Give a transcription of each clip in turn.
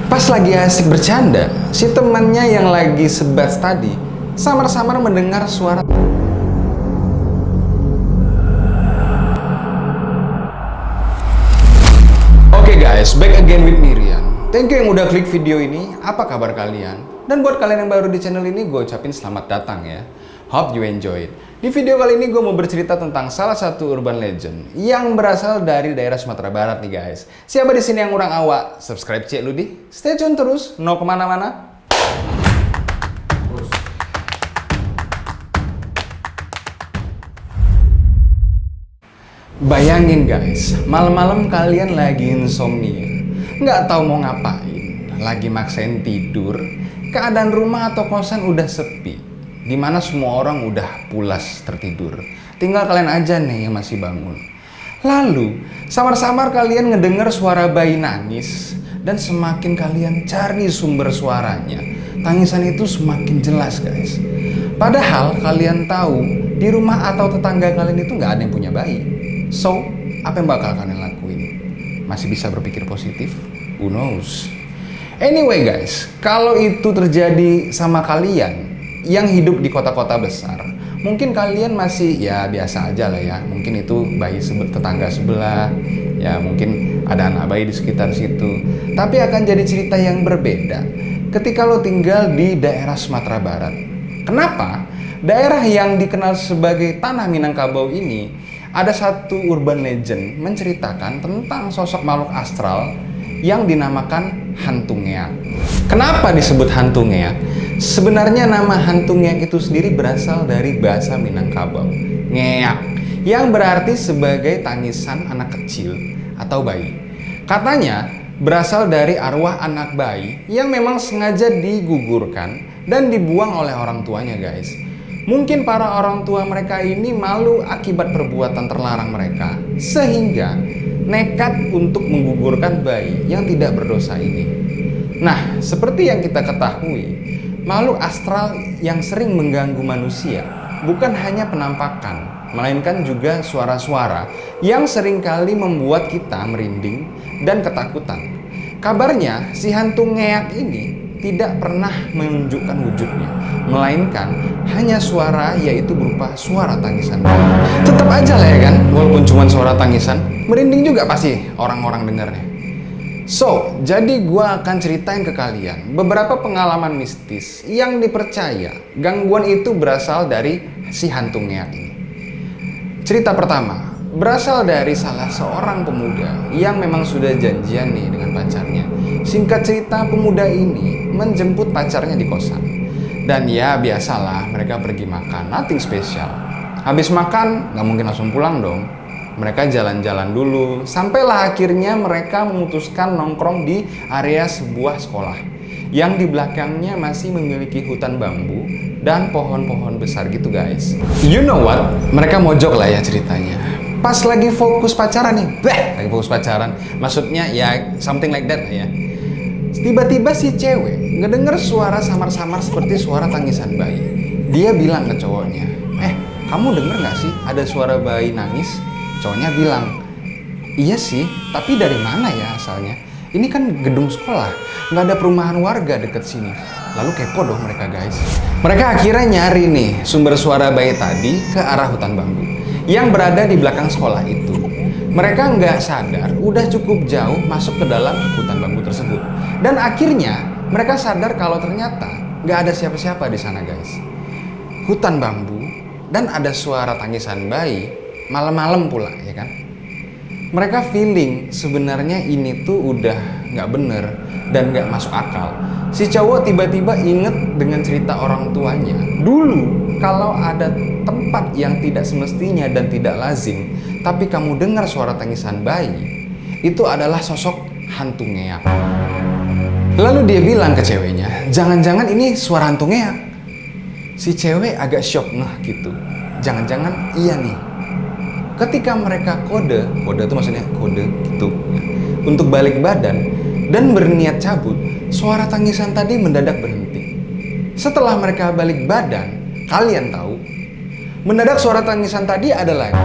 Pas lagi asik bercanda, si temannya yang lagi sebats tadi samar-samar mendengar suara. Oke guys, back again with Mirian. Thank you yang udah klik video ini. Apa kabar kalian? Dan buat kalian yang baru di channel ini, gue ucapin selamat datang ya. Hope you enjoy it. Di video kali ini gue mau bercerita tentang salah satu urban legend yang berasal dari daerah Sumatera Barat nih guys. Siapa di sini yang kurang awak? Subscribe cek lu di. Stay tune terus, no kemana-mana. Bayangin guys, malam-malam kalian lagi insomnia, nggak tahu mau ngapain, lagi maksain tidur, keadaan rumah atau kosan udah sepi, dimana semua orang udah pulas tertidur, tinggal kalian aja nih yang masih bangun. Lalu, samar-samar kalian ngedenger suara bayi nangis, dan semakin kalian cari sumber suaranya, tangisan itu semakin jelas guys. Padahal kalian tahu, di rumah atau tetangga kalian itu nggak ada yang punya bayi. So, apa yang bakal kalian lakuin? Masih bisa berpikir positif? Who knows? Anyway guys, kalau itu terjadi sama kalian yang hidup di kota-kota besar, mungkin kalian masih ya biasa aja lah ya. Mungkin itu bayi tetangga sebelah, ya mungkin ada anak bayi di sekitar situ. Tapi akan jadi cerita yang berbeda ketika lo tinggal di daerah Sumatera Barat. Kenapa? Daerah yang dikenal sebagai Tanah Minangkabau ini ada satu urban legend menceritakan tentang sosok makhluk astral yang dinamakan hantu ngeak. Kenapa disebut hantu ngeak? Sebenarnya nama hantu ngeak itu sendiri berasal dari bahasa Minangkabau, ngeak, yang berarti sebagai tangisan anak kecil atau bayi. Katanya berasal dari arwah anak bayi yang memang sengaja digugurkan dan dibuang oleh orang tuanya guys. Mungkin para orang tua mereka ini malu akibat perbuatan terlarang mereka, sehingga nekat untuk menggugurkan bayi yang tidak berdosa ini. Nah, seperti yang kita ketahui, makhluk astral yang sering mengganggu manusia bukan hanya penampakan, melainkan juga suara-suara yang seringkali membuat kita merinding dan ketakutan. Kabarnya, si hantu ngeak ini tidak pernah menunjukkan wujudnya, melainkan hanya suara, yaitu berupa suara tangisan. Tetap aja lah ya kan, walaupun cuma suara tangisan, merinding juga pasti orang-orang dengarnya. So, jadi gua akan ceritain ke kalian beberapa pengalaman mistis yang dipercaya gangguan itu berasal dari si hantu ngeak ini. Cerita pertama berasal dari salah seorang pemuda yang memang sudah janjian nih dengan pacarnya. Singkat cerita, pemuda ini menjemput pacarnya di kosan. Dan ya biasalah, mereka pergi makan, nothing special. Habis makan, nggak mungkin langsung pulang dong. Mereka jalan-jalan dulu, sampailah akhirnya mereka memutuskan nongkrong di area sebuah sekolah yang di belakangnya masih memiliki hutan bambu dan pohon-pohon besar gitu guys. You know what? Mereka mojok lah ya ceritanya. Pas lagi fokus pacaran nih, lagi fokus pacaran, maksudnya ya something like that ya. Tiba-tiba si cewek ngedenger suara samar-samar seperti suara tangisan bayi. Dia bilang ke cowoknya, kamu denger gak sih ada suara bayi nangis? Cowoknya bilang, iya sih, tapi dari mana ya asalnya? Ini kan gedung sekolah, nggak ada perumahan warga deket sini. Lalu kepo dong mereka guys. Mereka akhirnya nyari nih sumber suara bayi tadi ke arah hutan bambu yang berada di belakang sekolah itu. Mereka nggak sadar udah cukup jauh masuk ke dalam hutan bambu tersebut. Dan akhirnya mereka sadar kalau ternyata nggak ada siapa-siapa di sana guys. Hutan bambu dan ada suara tangisan bayi malam-malam pula ya kan. Mereka feeling sebenarnya ini tuh udah nggak bener dan nggak masuk akal. Si cowok tiba-tiba inget dengan cerita orang tuanya. Dulu kalau ada tempat yang tidak semestinya dan tidak lazim, tapi kamu dengar suara tangisan bayi, itu adalah sosok hantu ngeak. Lalu dia bilang ke ceweknya, jangan-jangan ini suara hantu ngeak. Si cewek agak shock gitu. Jangan-jangan iya nih. Ketika mereka kode itu maksudnya kode gitu, untuk balik badan dan berniat cabut, suara tangisan tadi mendadak berhenti. Setelah mereka balik badan, kalian tahu, mendadak suara tangisan tadi ada lagi.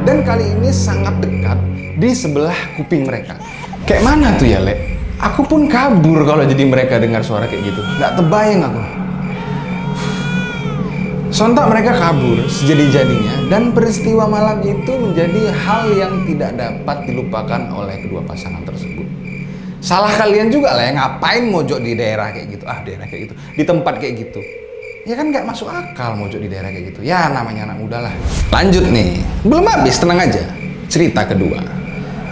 Dan kali ini sangat dekat di sebelah kuping mereka. Kayak mana tuh ya, Le? Aku pun kabur kalau jadi mereka dengar suara kayak gitu. Nggak terbayang aku. Sontak mereka kabur sejadi-jadinya dan peristiwa malam itu menjadi hal yang tidak dapat dilupakan oleh kedua pasangan tersebut. Salah kalian juga lah ya, ngapain mojok di daerah kayak gitu? Daerah kayak gitu, di tempat kayak gitu. Ya kan nggak masuk akal mojok di daerah kayak gitu. Ya namanya anak muda lah. Lanjut nih, belum habis, tenang aja. Cerita kedua.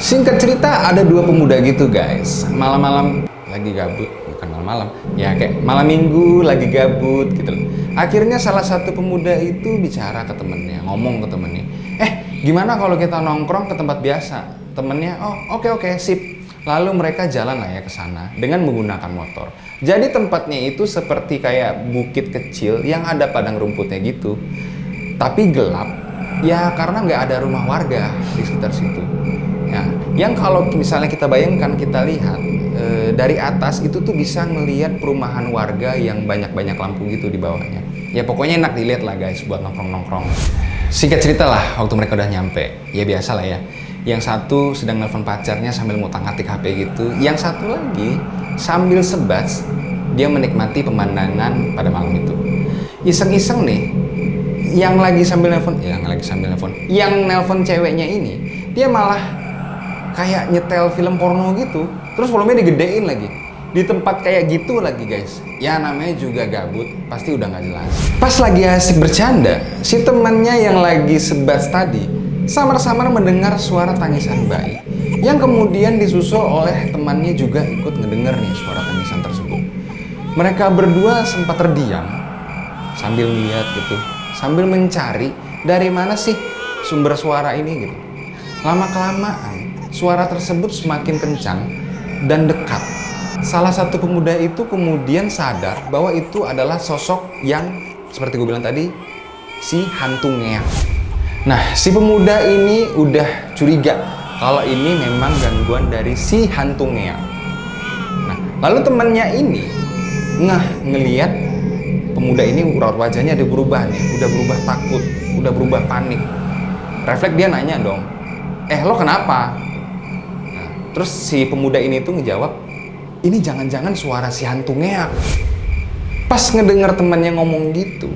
Singkat cerita, ada dua pemuda gitu guys. Malam-malam lagi gabut, bukan malam-malam, ya kayak malam minggu lagi gabut gitu loh. Akhirnya salah satu pemuda itu bicara ke temennya, ngomong ke temennya, gimana kalau kita nongkrong ke tempat biasa? Temennya, oh oke, sip. Lalu mereka jalan lah ya ke sana dengan menggunakan motor. Jadi tempatnya itu seperti kayak bukit kecil yang ada padang rumputnya gitu, tapi gelap. Ya karena nggak ada rumah warga di sekitar situ. Ya, yang kalau misalnya kita bayangkan, kita lihat dari atas itu tuh bisa ngelihat perumahan warga yang banyak-banyak lampu gitu di bawahnya. Ya pokoknya enak dilihat lah guys buat nongkrong-nongkrong. Singkat cerita lah, waktu mereka udah nyampe, ya biasa lah ya. Yang satu sedang nelfon pacarnya sambil ngutang-ngatik HP gitu. Yang satu lagi sambil sebas, dia menikmati pemandangan pada malam itu. Iseng-iseng nih, yang nelfon ceweknya ini, dia malah kayak nyetel film porno gitu, terus volumenya digedein lagi di tempat kayak gitu lagi guys. Ya namanya juga gabut, pasti udah nggak jelas. Pas lagi asik bercanda, si temannya yang lagi sebas tadi samar-samar mendengar suara tangisan bayi, yang kemudian disusul oleh temannya juga ikut ngedenger nih suara tangisan tersebut. Mereka berdua sempat terdiam sambil lihat gitu, sambil mencari dari mana sih sumber suara ini gitu. Lama-kelamaan suara tersebut semakin kencang dan dekat. Salah satu pemuda itu kemudian sadar bahwa itu adalah sosok yang seperti gue bilang tadi, si hantu ngeak. Nah, si pemuda ini udah curiga kalau ini memang gangguan dari si hantu ngeak. Nah, lalu temannya ini ngelihat pemuda ini wajahnya ada berubah nih, udah berubah takut, udah berubah panik. Refleks dia nanya dong, lo kenapa? Nah, terus si pemuda ini tuh ngejawab, ini jangan-jangan suara si hantu ngeak. Pas ngedenger temannya ngomong gitu,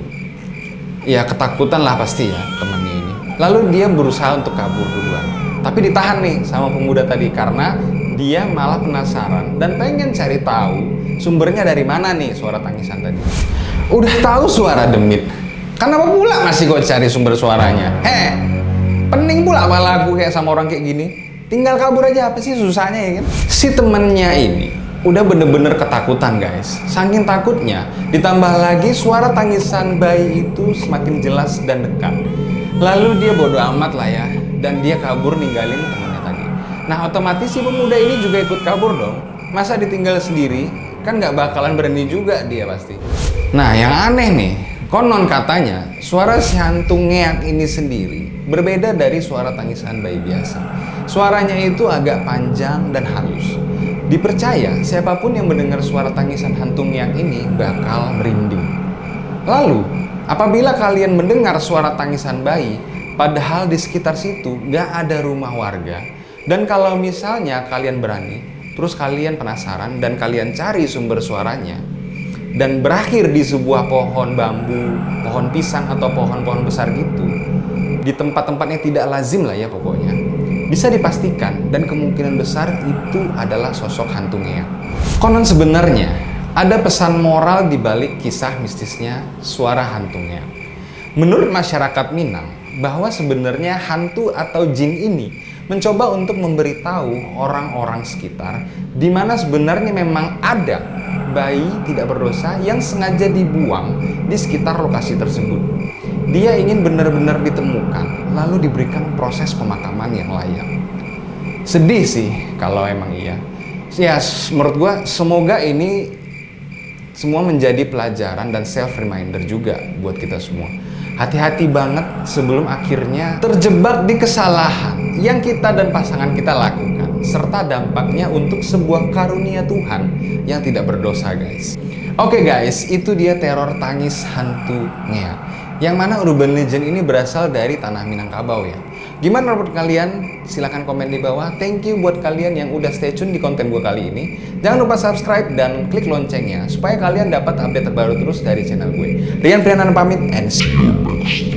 ya ketakutan lah pasti ya temannya ini. Lalu dia berusaha untuk kabur duluan, tapi ditahan nih sama pemuda tadi karena dia malah penasaran dan pengen cari tahu sumbernya dari mana nih suara tangisan tadi. Udah tahu suara demit, kenapa pula masih kok cari sumber suaranya? Pening pula malah aku kayak sama orang kayak gini. Tinggal kabur aja, apa sih susahnya ya kan? Si temennya ini udah bener-bener ketakutan guys. Saking takutnya, ditambah lagi suara tangisan bayi itu semakin jelas dan dekat. Lalu dia bodo amat lah ya, dan dia kabur ninggalin temannya tadi. Nah otomatis si pemuda ini juga ikut kabur dong. Masa ditinggal sendiri? Kan nggak bakalan berani juga dia pasti. Nah yang aneh nih, konon katanya suara si hantu ngeak ini sendiri berbeda dari suara tangisan bayi biasa. Suaranya itu agak panjang dan halus. Dipercaya siapapun yang mendengar suara tangisan hantu ngeak ini bakal merinding. Lalu, apabila kalian mendengar suara tangisan bayi, padahal di sekitar situ gak ada rumah warga, dan kalau misalnya kalian berani, terus kalian penasaran dan kalian cari sumber suaranya, dan berakhir di sebuah pohon bambu, pohon pisang atau pohon-pohon besar gitu, di tempat-tempatnya tidak lazim lah ya pokoknya, bisa dipastikan dan kemungkinan besar itu adalah sosok hantu ngeak. Konon sebenarnya ada pesan moral di balik kisah mistisnya suara hantu ngeak. Menurut masyarakat Minang, bahwa sebenarnya hantu atau jin ini mencoba untuk memberitahu orang-orang sekitar di mana sebenarnya memang ada bayi tidak berdosa yang sengaja dibuang di sekitar lokasi tersebut. Dia ingin benar-benar ditemukan, lalu diberikan proses pemakaman yang layak. Sedih sih kalau emang iya. Ya menurut gua semoga ini semua menjadi pelajaran dan self reminder juga buat kita semua. Hati-hati banget sebelum akhirnya terjebak di kesalahan yang kita dan pasangan kita lakukan, serta dampaknya untuk sebuah karunia Tuhan yang tidak berdosa guys. Oke guys, itu dia teror tangis hantu ngeak. Yang mana urban legend ini berasal dari tanah Minangkabau ya. Gimana menurut kalian? Silahkan komen di bawah. Thank you buat kalian yang udah stay tune di konten gue kali ini. Jangan lupa subscribe dan klik loncengnya supaya kalian dapat update terbaru terus dari channel gue. Rian Prianan pamit and see you.